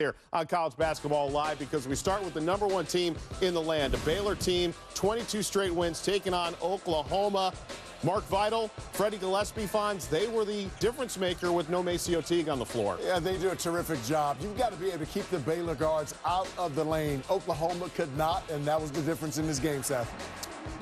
Here on College Basketball Live, because we start with the #1 team in the land, a Baylor team, 22 straight wins, taking on Oklahoma. Mark Vidal, Freddie Gillespie, Fonz, they were the difference maker with no Maceo Teague on the floor. Yeah, they do a terrific job. You've got to be able to keep the Baylor guards out of the lane. Oklahoma could not, and that was the difference in this game, Seth.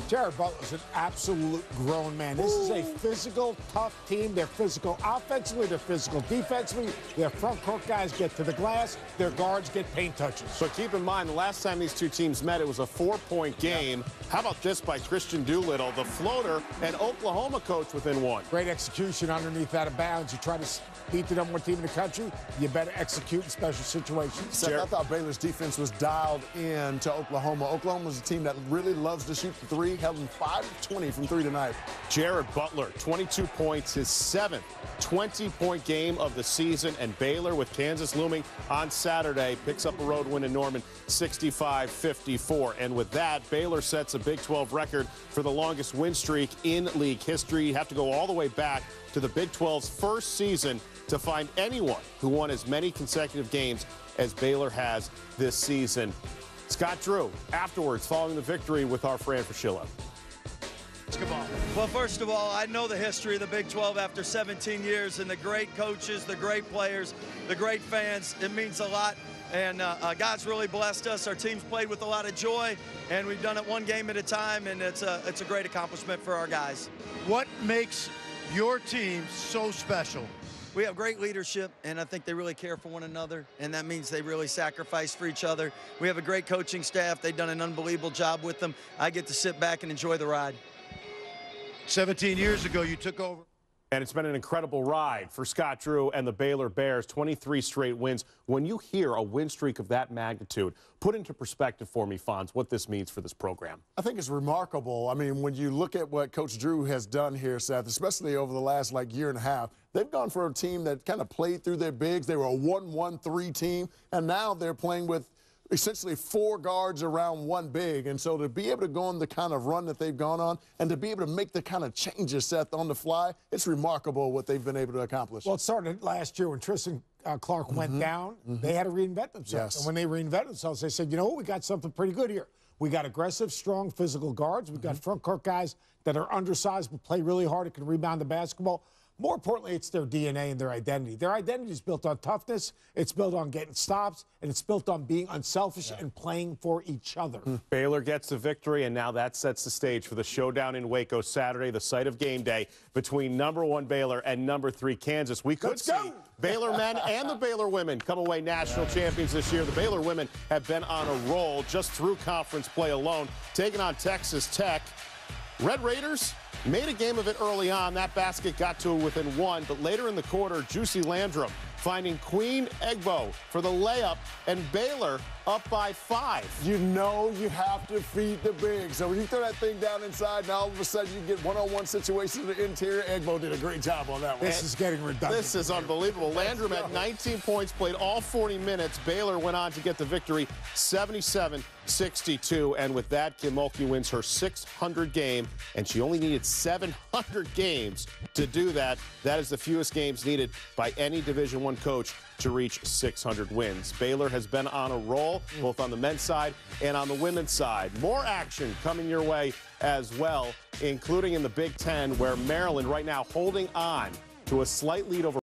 Jared Butler's an absolute grown man. This is a physical, tough team. They're physical offensively, they're physical defensively. Their front court guys get to the glass. Their guards get paint touches. But keep in mind, the last time these two teams met, it was a 4-point game. How about this by Christian Doolittle, the floater, and Oklahoma coach within one. Great execution underneath out of bounds. You try to beat the #1 team in the country, you better execute in special situations. Seth, I thought Baylor's defense was dialed in to Oklahoma. Oklahoma's a team that really loves to shoot the three, held them 5 of 20 from three tonight. Jared Butler, 22 points, his 7th 20-point game of the season, and Baylor, with Kansas looming on Saturday, picks up a road win in Norman, 65-54. And with that, Baylor sets a Big 12 record for the longest win streak in league history. You have to go all the way back to the Big 12's first season to find anyone who won as many consecutive games as Baylor has this season. Scott Drew, afterwards, following the victory with our Fran Fraschillo. Well, first of all, I know the history of the Big 12 after 17 years, and the great coaches, the great players, the great fans. It means a lot, and God's really blessed us. Our team's played with a lot of joy, and we've done it one game at a time, and it's a great accomplishment for our guys. What makes your team so special? We have great leadership, and I think they really care for one another, and that means they really sacrifice for each other. We have a great coaching staff. They've done an unbelievable job with them. I get to sit back and enjoy the ride. 17 years ago, you took over. And it's been an incredible ride for Scott Drew and the Baylor Bears, 23 straight wins. When you hear a win streak of that magnitude, put into perspective for me, Fonz, what this means for this program. I think it's remarkable. I mean, when you look at what Coach Drew has done here, Seth, especially over the last, year and a half, they've gone for a team that kind of played through their bigs. They were a 1-1-3 team, and now they're playing with essentially 4 guards around 1 big. And so to be able to go on the kind of run that they've gone on and to be able to make the kind of changes, Seth, on the fly, it's remarkable what they've been able to accomplish. Well, it started last year when Tristan Clark went down. They had to reinvent themselves. Yes. And when they reinvented themselves, they said, you know what, we got something pretty good here. We got aggressive, strong, physical guards. We've got front court guys that are undersized but play really hard and can rebound the basketball. More importantly, it's their DNA and their identity. Their identity is built on toughness, it's built on getting stops, and it's built on being unselfish and playing for each other. Baylor gets the victory, and now that sets the stage for the showdown in Waco Saturday, the site of game day, between #1 Baylor and #3 Kansas. We could see Baylor men and the Baylor women come away national champions this year. The Baylor women have been on a roll just through conference play alone, taking on Texas Tech. Red Raiders made a game of it early on. That basket got to within 1, but later in the quarter, Juicy Landrum finding Queen Egbo for the layup, and Baylor up by 5. You know you have to feed the big. So when you throw that thing down inside, now all of a sudden you get one-on-one situations in the interior. Egbo did a great job on that one. This is getting redundant. This is unbelievable. Landrum had 19 points, played all 40 minutes. Baylor went on to get the victory, 77-62. And with that, Kim Mulkey wins her 600 game, and she only needed 700 games to do that. That is the fewest games needed by any Division I coach to reach 600 wins. Baylor has been on a roll, both on the men's side and on the women's side. More action coming your way as well, including in the Big Ten, where Maryland right now holding on to a slight lead over